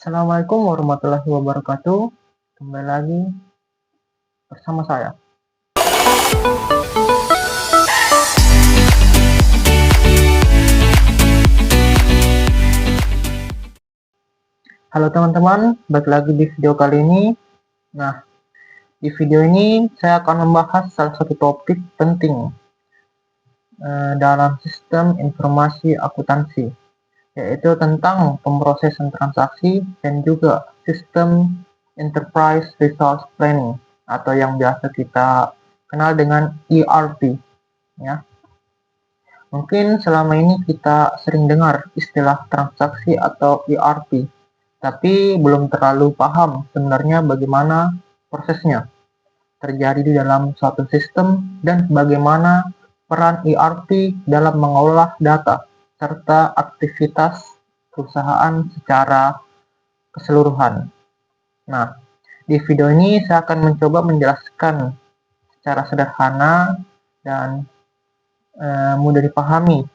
Assalamualaikum warahmatullahi wabarakatuh. Kembali lagi bersama saya. Halo teman-teman, balik lagi di video kali ini. Nah, di video ini saya akan membahas salah satu topik penting dalam sistem informasi akuntansi, yaitu tentang pemrosesan transaksi dan juga sistem Enterprise Resource Planning atau yang biasa kita kenal dengan ERP, ya. Mungkin selama ini kita sering dengar istilah transaksi atau ERP, tapi belum terlalu paham sebenarnya bagaimana prosesnya terjadi di dalam suatu sistem dan bagaimana peran ERP dalam mengolah data serta aktivitas perusahaan secara keseluruhan. Nah, di video ini saya akan mencoba menjelaskan secara sederhana dan mudah dipahami,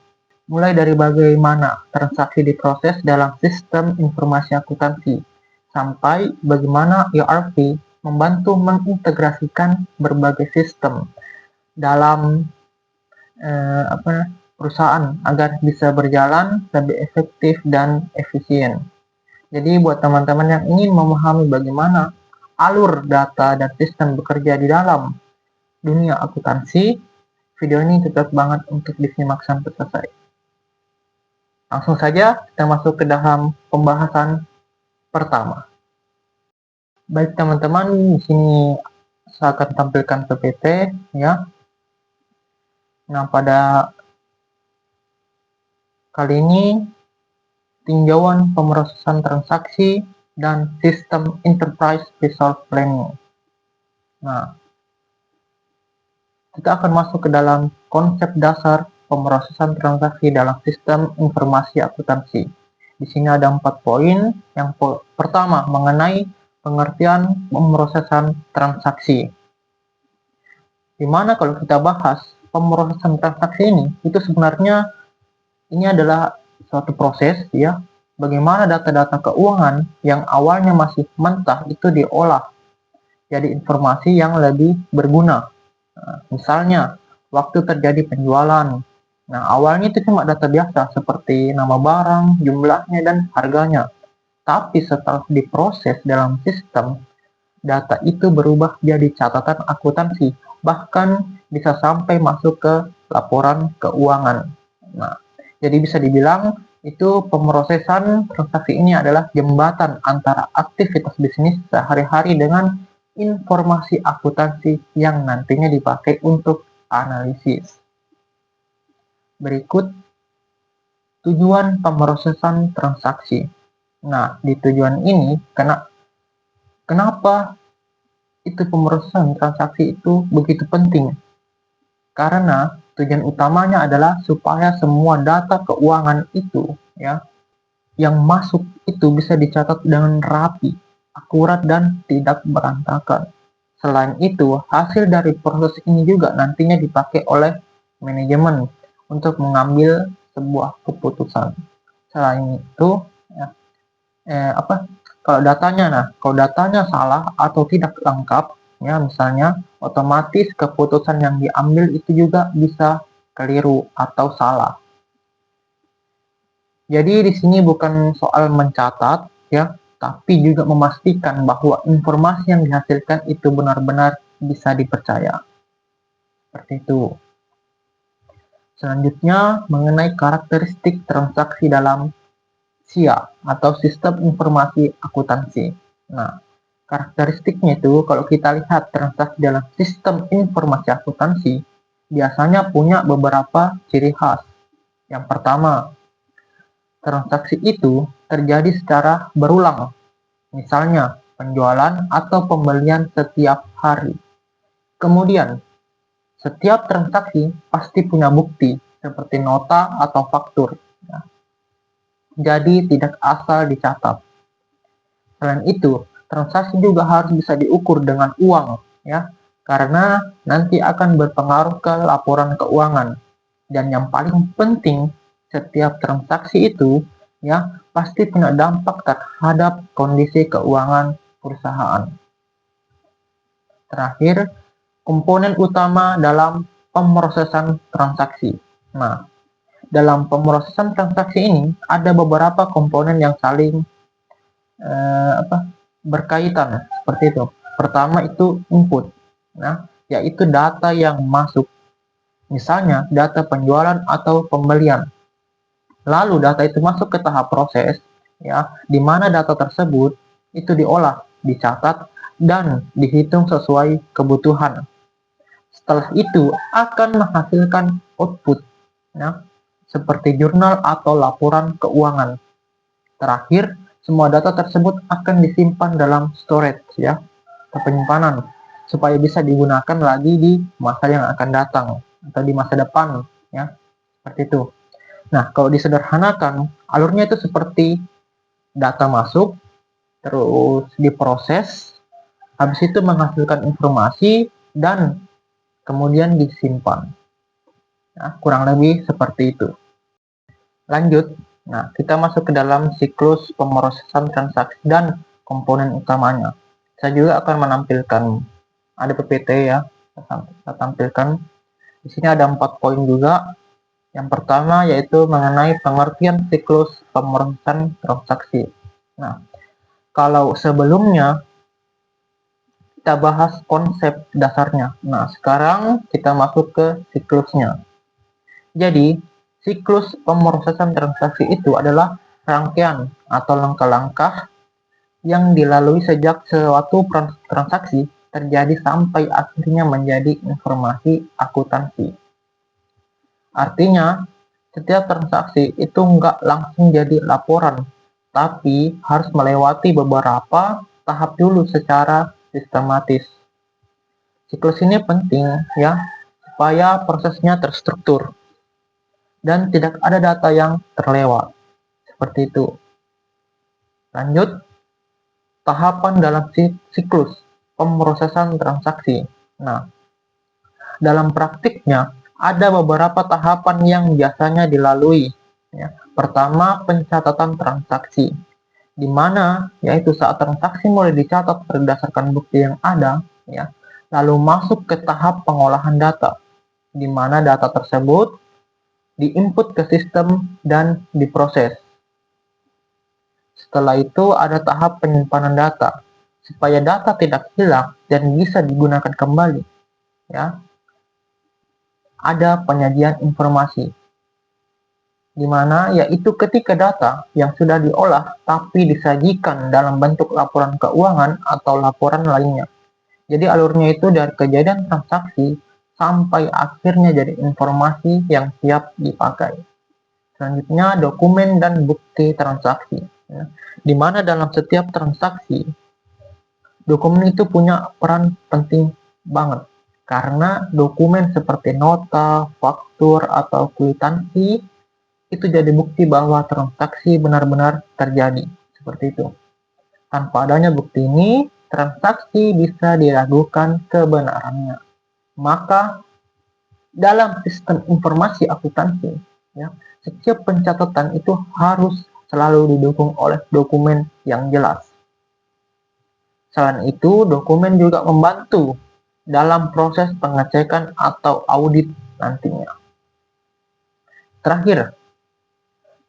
mulai dari bagaimana transaksi diproses dalam sistem informasi akuntansi, sampai bagaimana ERP membantu mengintegrasikan berbagai sistem dalam perusahaan agar bisa berjalan lebih efektif dan efisien. Jadi buat teman-teman yang ingin memahami bagaimana alur data dan sistem bekerja di dalam dunia akuntansi, video ini cocok banget untuk disimak sampai selesai. Langsung saja kita masuk ke dalam pembahasan pertama. Baik teman-teman, di sini saya akan tampilkan PPT ya. Nah, pada kali ini tinjauan pemrosesan transaksi dan sistem Enterprise Resource Planning. Nah, kita akan masuk ke dalam konsep dasar pemrosesan transaksi dalam sistem informasi akuntansi. Di sini ada 4 poin. Yang pertama mengenai pengertian pemrosesan transaksi. Dimana kalau kita bahas pemrosesan transaksi ini, itu sebenarnya ini adalah suatu proses ya, bagaimana data-data keuangan yang awalnya masih mentah itu diolah jadi informasi yang lebih berguna. Nah, misalnya waktu terjadi penjualan. Nah, awalnya itu cuma data biasa seperti nama barang, jumlahnya, dan harganya. Tapi setelah diproses dalam sistem, data itu berubah jadi catatan akuntansi, bahkan bisa sampai masuk ke laporan keuangan. Nah, jadi bisa dibilang itu pemrosesan transaksi ini adalah jembatan antara aktivitas bisnis sehari-hari dengan informasi akuntansi yang nantinya dipakai untuk analisis. Berikut tujuan pemrosesan transaksi. Nah, di tujuan ini kenapa itu pemrosesan transaksi itu begitu penting? Karena tujuan utamanya adalah supaya semua data keuangan itu ya yang masuk itu bisa dicatat dengan rapi, akurat, dan tidak berantakan. Selain itu, hasil dari proses ini juga nantinya dipakai oleh manajemen untuk mengambil sebuah keputusan. Selain itu, kalau datanya salah atau tidak lengkap, ya misalnya otomatis keputusan yang diambil itu juga bisa keliru atau salah. Jadi di sini bukan soal mencatat ya, tapi juga memastikan bahwa informasi yang dihasilkan itu benar-benar bisa dipercaya. Seperti itu. Selanjutnya mengenai karakteristik transaksi dalam SIA atau Sistem Informasi Akuntansi. Nah, karakteristiknya itu kalau kita lihat transaksi dalam Sistem Informasi Akuntansi biasanya punya beberapa ciri khas. Yang pertama, transaksi itu terjadi secara berulang, misalnya penjualan atau pembelian setiap hari. Kemudian, setiap transaksi pasti punya bukti seperti nota atau faktur. Jadi tidak asal dicatat. Selain itu, transaksi juga harus bisa diukur dengan uang, ya, karena nanti akan berpengaruh ke laporan keuangan. Dan yang paling penting, setiap transaksi itu ya pasti punya dampak terhadap kondisi keuangan perusahaan. Terakhir, komponen utama dalam pemrosesan transaksi. Nah, dalam pemrosesan transaksi ini ada beberapa komponen yang saling berkaitan seperti itu. Pertama itu input, yaitu data yang masuk, misalnya data penjualan atau pembelian. Lalu data itu masuk ke tahap proses, di mana data tersebut itu diolah, dicatat, dan dihitung sesuai kebutuhan. Setelah itu akan menghasilkan output, seperti jurnal atau laporan keuangan. Terakhir, semua data tersebut akan disimpan dalam storage, atau penyimpanan, supaya bisa digunakan lagi di masa yang akan datang atau di masa depan, seperti itu. Nah, kalau disederhanakan, alurnya itu seperti data masuk, terus diproses, habis itu menghasilkan informasi, dan kemudian disimpan. Nah, kurang lebih seperti itu. Lanjut, kita masuk ke dalam siklus pemrosesan transaksi dan komponen utamanya. Saya juga akan menampilkan, ada PPT saya tampilkan. Di sini ada 4 poin juga. Yang pertama yaitu mengenai pengertian siklus pemrosesan transaksi. Nah, kalau sebelumnya kita bahas konsep dasarnya. Nah, sekarang kita masuk ke siklusnya. Jadi, siklus pemrosesan transaksi itu adalah rangkaian atau langkah-langkah yang dilalui sejak suatu transaksi terjadi sampai akhirnya menjadi informasi akuntansi. Artinya, setiap transaksi itu nggak langsung jadi laporan, tapi harus melewati beberapa tahap dulu secara sistematis. Siklus ini penting supaya prosesnya terstruktur dan tidak ada data yang terlewat. Seperti itu. Lanjut, tahapan dalam siklus pemrosesan transaksi. Nah, dalam praktiknya, ada beberapa tahapan yang biasanya dilalui. Pertama, pencatatan transaksi, di mana yaitu saat transaksi mulai dicatat berdasarkan bukti yang ada, lalu masuk ke tahap pengolahan data, di mana data tersebut diinput ke sistem dan diproses. Setelah itu ada tahap penyimpanan data, supaya data tidak hilang dan bisa digunakan kembali. Ada penyajian informasi, di mana yaitu ketika data yang sudah diolah tapi disajikan dalam bentuk laporan keuangan atau laporan lainnya. Jadi alurnya itu dari kejadian transaksi sampai akhirnya jadi informasi yang siap dipakai. Selanjutnya dokumen dan bukti transaksi, di mana dalam setiap transaksi dokumen itu punya peran penting banget. Karena dokumen seperti nota, faktur, atau kwitansi itu jadi bukti bahwa transaksi benar-benar terjadi. Seperti itu. Tanpa adanya bukti ini, transaksi bisa diragukan kebenarannya. Maka, dalam sistem informasi akuntansi, setiap pencatatan itu harus selalu didukung oleh dokumen yang jelas. Selain itu, dokumen juga membantu dalam proses pengecekan atau audit nantinya. Terakhir,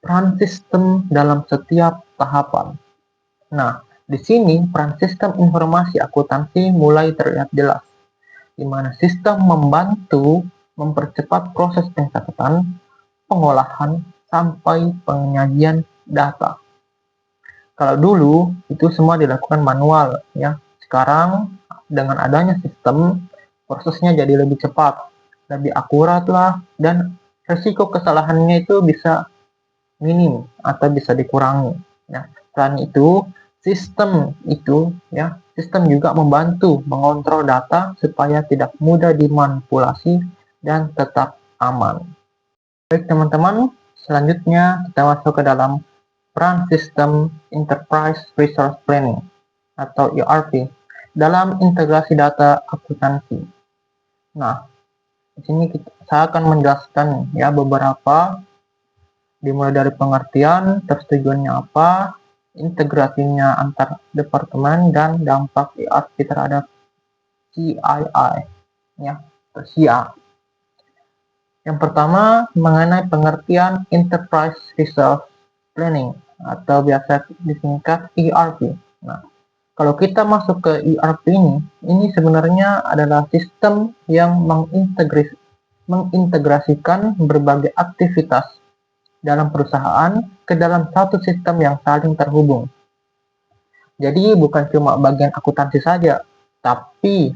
peran sistem dalam setiap tahapan. Nah, di sini peran sistem informasi akuntansi mulai terlihat jelas, di mana sistem membantu mempercepat proses pencatatan, pengolahan, sampai penyajian data. Kalau dulu itu semua dilakukan manual, Sekarang dengan adanya sistem, prosesnya jadi lebih cepat, lebih akurat lah, dan resiko kesalahannya itu bisa minim atau bisa dikurangi. Selain itu, sistem juga membantu mengontrol data supaya tidak mudah dimanipulasi dan tetap aman. Baik teman-teman, selanjutnya kita masuk ke dalam peran sistem Enterprise Resource Planning atau ERP dalam integrasi data akuntansi. Nah, di sini saya akan menjelaskan beberapa Dimulai dari pengertian, tujuannya apa, integrasinya antar departemen, dan dampak ERP terhadap CII, ya, atau CIA. Yang pertama, mengenai pengertian Enterprise Resource Planning, atau biasa disingkat ERP. Nah, kalau kita masuk ke ERP ini sebenarnya adalah sistem yang mengintegrasikan berbagai aktivitas dalam perusahaan ke dalam satu sistem yang saling terhubung. Jadi bukan cuma bagian akuntansi saja, tapi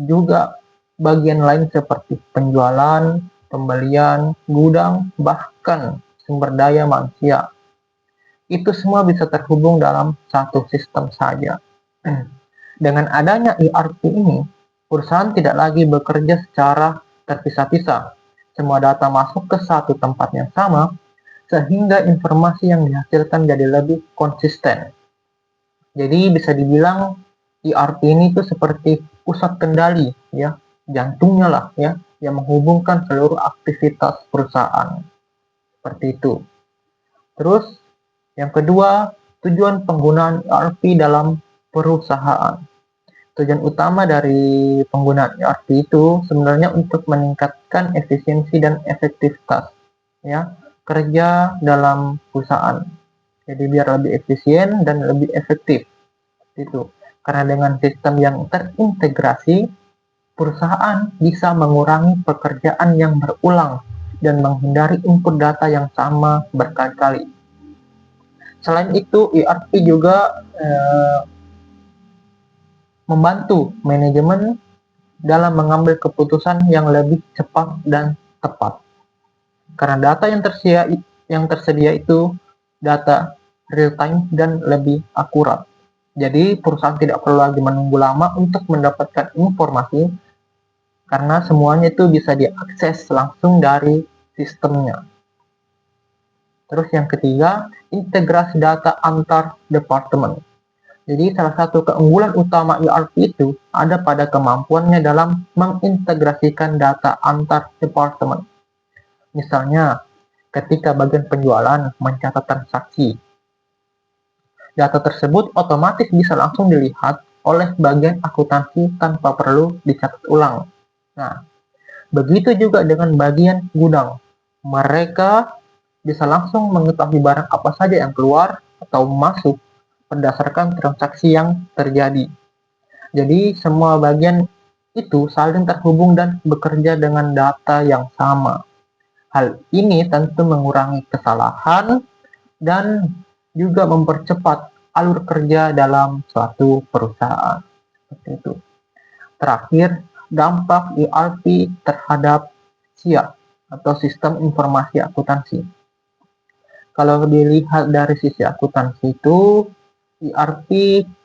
juga bagian lain seperti penjualan, pembelian, gudang, bahkan sumber daya manusia. Itu semua bisa terhubung dalam satu sistem saja. Dengan adanya ERP ini, perusahaan tidak lagi bekerja secara terpisah-pisah. Semua data masuk ke satu tempat yang sama, sehingga informasi yang dihasilkan jadi lebih konsisten. Jadi bisa dibilang ERP ini tuh seperti pusat kendali, ya, jantungnya lah, ya, yang menghubungkan seluruh aktivitas perusahaan. Seperti itu. Terus yang kedua, tujuan penggunaan ERP dalam perusahaan. Tujuan utama dari penggunaan ERP itu sebenarnya untuk meningkatkan efisiensi dan efektivitas, ya, kerja dalam perusahaan. Jadi biar lebih efisien dan lebih efektif. Itu. Karena dengan sistem yang terintegrasi, perusahaan bisa mengurangi pekerjaan yang berulang dan menghindari input data yang sama berkali-kali. Selain itu, ERP juga membantu manajemen dalam mengambil keputusan yang lebih cepat dan tepat. Karena data yang tersedia itu data real time dan lebih akurat. Jadi perusahaan tidak perlu lagi menunggu lama untuk mendapatkan informasi karena semuanya itu bisa diakses langsung dari sistemnya. Terus yang ketiga, integrasi data antar departemen. Jadi salah satu keunggulan utama ERP itu ada pada kemampuannya dalam mengintegrasikan data antar departemen. Misalnya, ketika bagian penjualan mencatat transaksi, data tersebut otomatis bisa langsung dilihat oleh bagian akuntansi tanpa perlu dicatat ulang. Nah, begitu juga dengan bagian gudang. Mereka bisa langsung mengetahui barang apa saja yang keluar atau masuk berdasarkan transaksi yang terjadi. Jadi semua bagian itu saling terhubung dan bekerja dengan data yang sama. Hal ini tentu mengurangi kesalahan dan juga mempercepat alur kerja dalam suatu perusahaan. Seperti itu. Terakhir, dampak ERP terhadap SIA atau Sistem Informasi Akuntansi. Kalau dilihat dari sisi akuntansi itu, ERP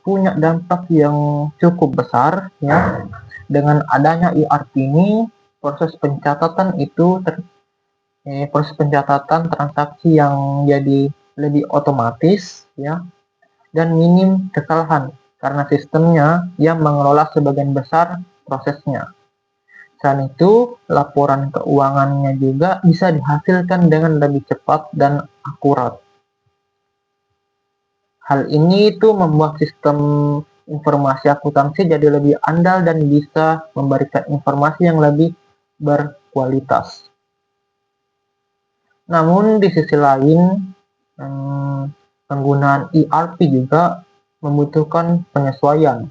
punya dampak yang cukup besar, ya. Dengan adanya ERP ini, proses pencatatan transaksi yang jadi lebih otomatis, ya, dan minim kesalahan karena sistemnya yang mengelola sebagian besar prosesnya. Selain itu, laporan keuangannya juga bisa dihasilkan dengan lebih cepat dan akurat. Hal ini itu membuat sistem informasi akuntansi jadi lebih andal dan bisa memberikan informasi yang lebih berkualitas. Namun di sisi lain, penggunaan ERP juga membutuhkan penyesuaian,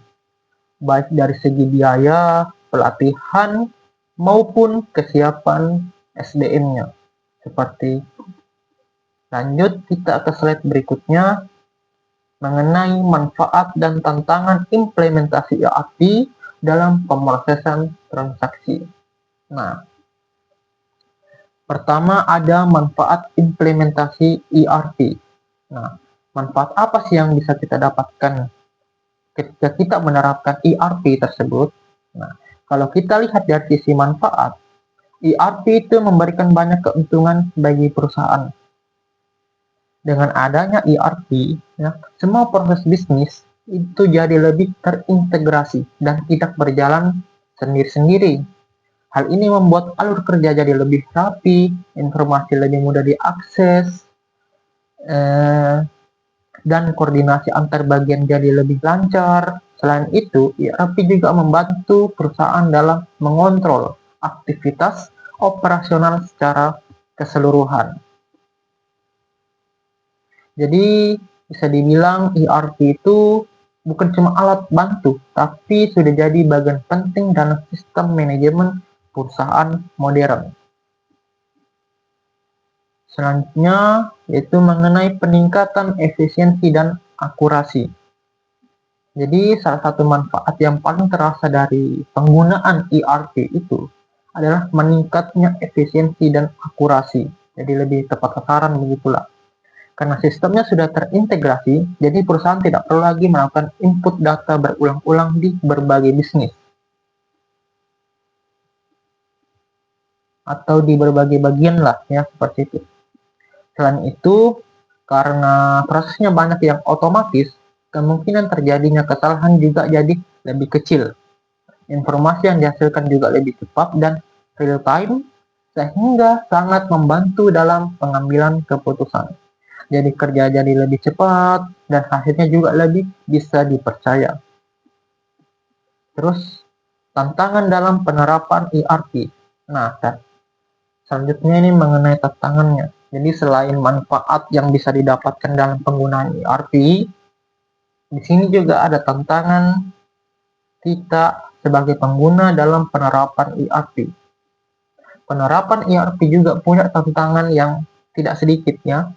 baik dari segi biaya, pelatihan, maupun kesiapan SDM-nya. Seperti lanjut kita ke slide berikutnya mengenai manfaat dan tantangan implementasi ERP dalam pemrosesan transaksi. Nah, pertama ada manfaat implementasi ERP. Nah, manfaat apa sih yang bisa kita dapatkan ketika kita menerapkan ERP tersebut? Nah, kalau kita lihat dari sisi manfaat, ERP itu memberikan banyak keuntungan bagi perusahaan. Dengan adanya ERP, ya, semua proses bisnis itu jadi lebih terintegrasi dan tidak berjalan sendiri-sendiri. Hal ini membuat alur kerja jadi lebih rapi, informasi lebih mudah diakses, dan koordinasi antar bagian jadi lebih lancar. Selain itu, ERP juga membantu perusahaan dalam mengontrol aktivitas operasional secara keseluruhan. Jadi, bisa dibilang ERP itu bukan cuma alat bantu, tapi sudah jadi bagian penting dalam sistem manajemen perusahaan modern. Selanjutnya, yaitu mengenai peningkatan efisiensi dan akurasi. Jadi, salah satu manfaat yang paling terasa dari penggunaan ERP itu adalah meningkatnya efisiensi dan akurasi. Jadi, lebih tepat sasaran begitulah. Karena sistemnya sudah terintegrasi, jadi perusahaan tidak perlu lagi melakukan input data berulang-ulang di berbagai bisnis atau di berbagai bagian lah ya, seperti itu. Selain itu, karena prosesnya banyak yang otomatis, kemungkinan terjadinya kesalahan juga jadi lebih kecil. Informasi yang dihasilkan juga lebih cepat dan real time, sehingga sangat membantu dalam pengambilan keputusan. Jadi kerja jadi lebih cepat dan hasilnya juga lebih bisa dipercaya. Terus tantangan dalam penerapan ERP. Nah, selanjutnya ini mengenai tantangannya. Jadi selain manfaat yang bisa didapatkan dalam penggunaan ERP, di sini juga ada tantangan kita sebagai pengguna dalam penerapan ERP. Penerapan ERP juga punya tantangan yang tidak sedikit ya.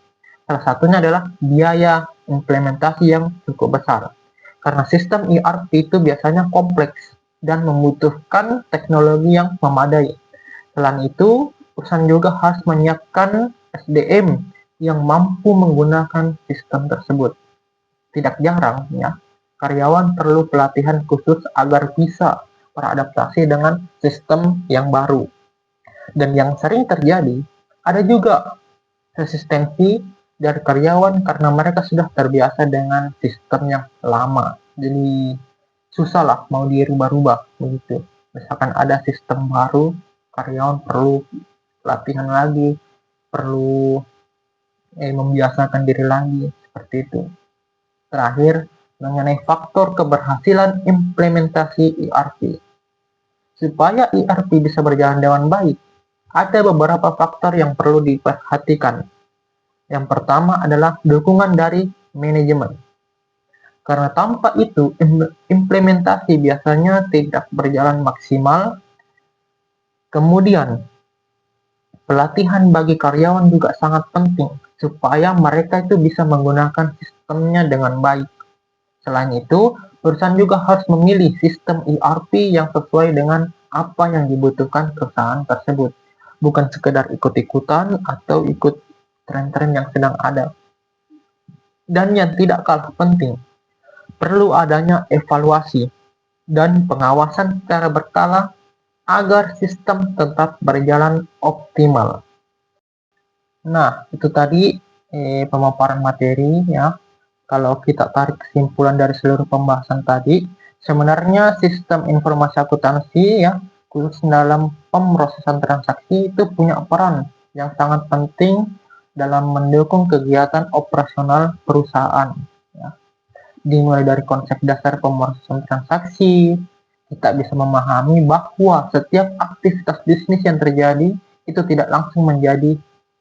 Salah satunya adalah biaya implementasi yang cukup besar. Karena sistem ERP itu biasanya kompleks dan membutuhkan teknologi yang memadai. Selain itu, perusahaan juga harus menyiapkan SDM yang mampu menggunakan sistem tersebut. Tidak jarang ya, karyawan perlu pelatihan khusus agar bisa beradaptasi dengan sistem yang baru. Dan yang sering terjadi, ada juga resistensi dari karyawan karena mereka sudah terbiasa dengan sistem yang lama. Jadi susah lah mau dirubah-rubah begitu. Misalkan ada sistem baru, karyawan perlu latihan lagi, perlu membiasakan diri lagi, seperti itu. Terakhir, mengenai faktor keberhasilan implementasi ERP. Supaya ERP bisa berjalan dengan baik, ada beberapa faktor yang perlu diperhatikan. Yang pertama adalah dukungan dari manajemen. Karena tanpa itu, implementasi biasanya tidak berjalan maksimal. Kemudian, pelatihan bagi karyawan juga sangat penting, supaya mereka itu bisa menggunakan sistemnya dengan baik. Selain itu, perusahaan juga harus memilih sistem ERP yang sesuai dengan apa yang dibutuhkan perusahaan tersebut. Bukan sekedar ikut-ikutan atau ikut tren-tren yang sedang ada. Dan yang tidak kalah penting, perlu adanya evaluasi dan pengawasan secara berkala agar sistem tetap berjalan optimal. Nah, itu tadi pemaparan materi ya. Kalau kita tarik kesimpulan dari seluruh pembahasan tadi, sebenarnya sistem informasi akuntansi ya, khusus dalam pemrosesan transaksi itu punya peran yang sangat penting dalam mendukung kegiatan operasional perusahaan. Ya. Dimulai dari konsep dasar pemrosesan transaksi, kita bisa memahami bahwa setiap aktivitas bisnis yang terjadi itu tidak langsung menjadi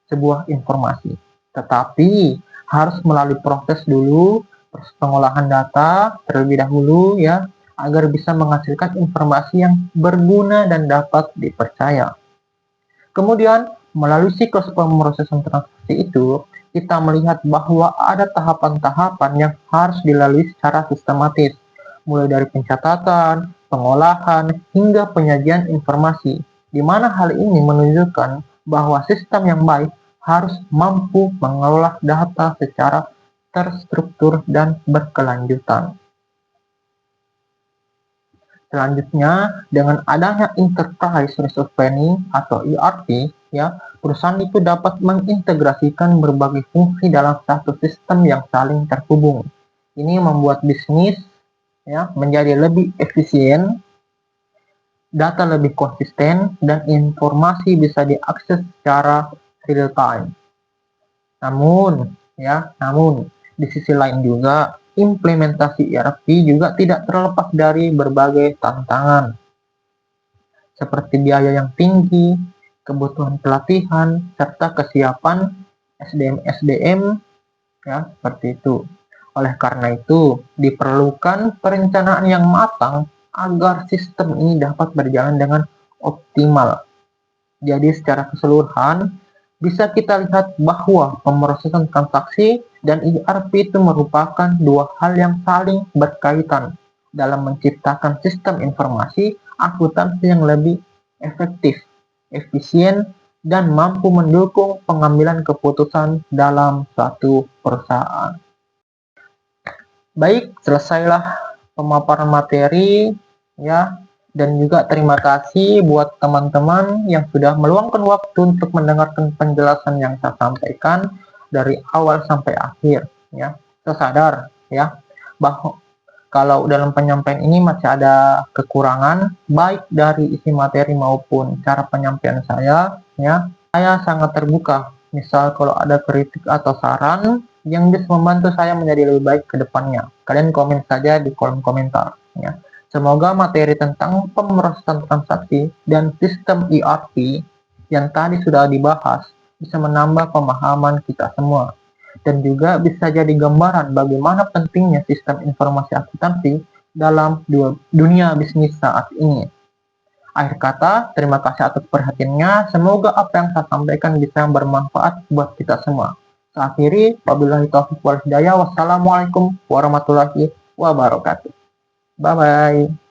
sebuah informasi, tetapi harus melalui proses dulu, proses pengolahan data terlebih dahulu ya, agar bisa menghasilkan informasi yang berguna dan dapat dipercaya. Kemudian, melalui siklus pemrosesan transaksi itu, kita melihat bahwa ada tahapan-tahapan yang harus dilalui secara sistematis, mulai dari pencatatan, pengolahan, hingga penyajian informasi, di mana hal ini menunjukkan bahwa sistem yang baik harus mampu mengelola data secara terstruktur dan berkelanjutan. Selanjutnya, dengan adanya Enterprise Resource Planning atau ERP, ya, perusahaan itu dapat mengintegrasikan berbagai fungsi dalam satu sistem yang saling terhubung. Ini membuat bisnis ya menjadi lebih efisien data lebih konsisten, dan informasi bisa diakses secara real time. Namun di sisi lain juga implementasi ERP juga tidak terlepas dari berbagai tantangan seperti biaya yang tinggi, kebutuhan pelatihan, serta kesiapan SDM ya, seperti itu. Oleh karena itu, diperlukan perencanaan yang matang agar sistem ini dapat berjalan dengan optimal. Jadi secara keseluruhan, bisa kita lihat bahwa pemrosesan transaksi dan ERP itu merupakan dua hal yang saling berkaitan dalam menciptakan sistem informasi akuntansi yang lebih efektif, efisien, dan mampu mendukung pengambilan keputusan dalam suatu perusahaan. Baik, selesailah pemaparan materi ya. Dan juga terima kasih buat teman-teman yang sudah meluangkan waktu untuk mendengarkan penjelasan yang saya sampaikan dari awal sampai akhir ya. Saya sadar ya bahwa kalau dalam penyampaian ini masih ada kekurangan baik dari isi materi maupun cara penyampaian saya ya. Saya sangat terbuka. Misal kalau ada kritik atau saran yang bisa membantu saya menjadi lebih baik ke depannya, kalian komen saja di kolom komentar ya. Semoga materi tentang pemrosesan transaksi dan sistem ERP yang tadi sudah dibahas bisa menambah pemahaman kita semua dan juga bisa jadi gambaran bagaimana pentingnya sistem informasi akuntansi dalam dunia bisnis saat ini. Akhir kata, terima kasih atas perhatiannya. Semoga apa yang saya sampaikan bisa bermanfaat buat kita semua. Saya akhiri, wabillahi taufiq wal hidayah. Wassalamualaikum warahmatullahi wabarakatuh. Bye-bye.